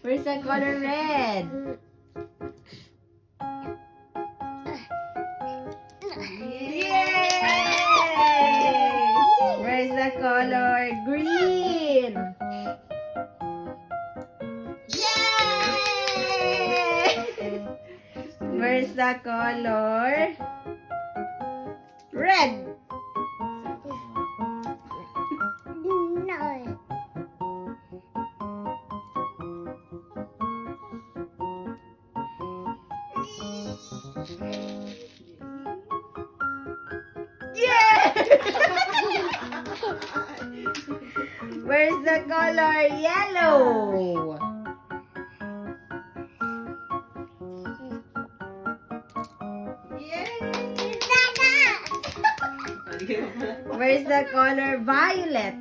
Where's the color red? Yay! Where's the color green? Yay! Where's the color red? Yeah! Where's the color yellow? Yay! Where's the color violet?